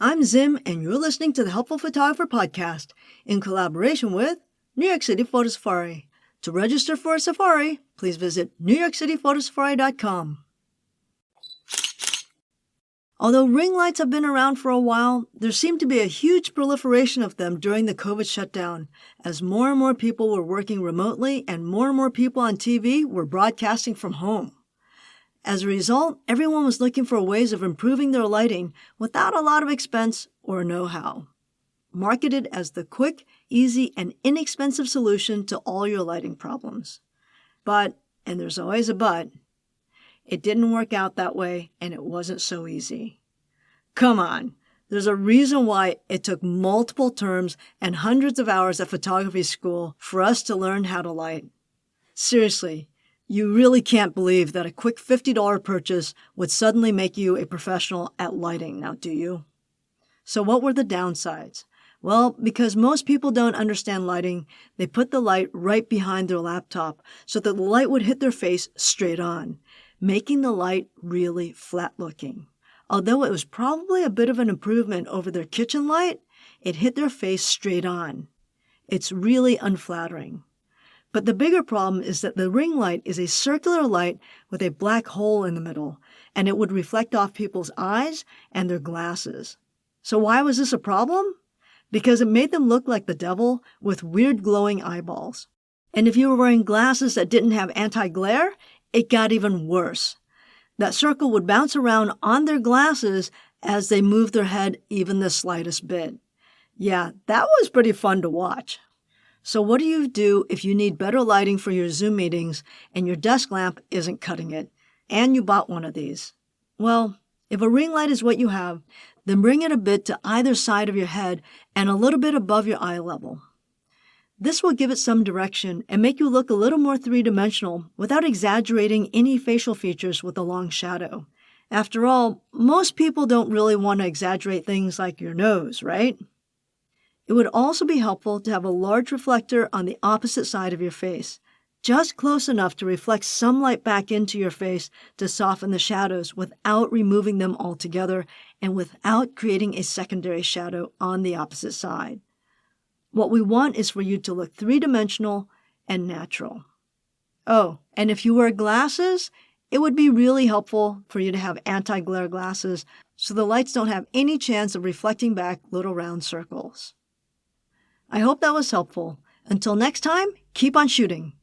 I'm Zim, and you're listening to the Helpful Photographer Podcast in collaboration with New York City Photo Safari. To register for a safari, please visit newyorkcityphotosafari.com. Although ring lights have been around for a while, there seemed to be a huge proliferation of them during the COVID shutdown, as more and more people were working remotely and more people on TV were broadcasting from home. As a result, everyone was looking for ways of improving their lighting without a lot of expense or know-how. Marketed as the quick, easy, and inexpensive solution to all your lighting problems. But, and there's always a but, it didn't work out that way, and it wasn't so easy. Come on, there's a reason why it took multiple terms and hundreds of hours at photography school for us to learn how to light. Seriously, you really can't believe that a quick $50 purchase would suddenly make you a professional at lighting, now do you? So what were the downsides? Well, because most people don't understand lighting, they put the light right behind their laptop so that the light would hit their face straight on, making the light really flat-looking. Although it was probably a bit of an improvement over their kitchen light, it hit their face straight on. It's really unflattering. But the bigger problem is that the ring light is a circular light with a black hole in the middle, and it would reflect off people's eyes and their glasses. So why was this a problem? Because it made them look like the devil with weird glowing eyeballs. And if you were wearing glasses that didn't have anti-glare, it got even worse. That circle would bounce around on their glasses as they moved their head even the slightest bit. Yeah, that was pretty fun to watch. So what do you do if you need better lighting for your Zoom meetings and your desk lamp isn't cutting it, and you bought one of these? Well, if a ring light is what you have, then bring it a bit to either side of your head and a little bit above your eye level. This will give it some direction and make you look a little more three-dimensional without exaggerating any facial features with a long shadow. After all, most people don't really want to exaggerate things like your nose, right? It would also be helpful to have a large reflector on the opposite side of your face, just close enough to reflect some light back into your face to soften the shadows without removing them altogether and without creating a secondary shadow on the opposite side. What we want is for you to look three-dimensional and natural. Oh, and if you wear glasses, it would be really helpful for you to have anti-glare glasses so the lights don't have any chance of reflecting back little round circles. I hope that was helpful. Until next time, keep on shooting.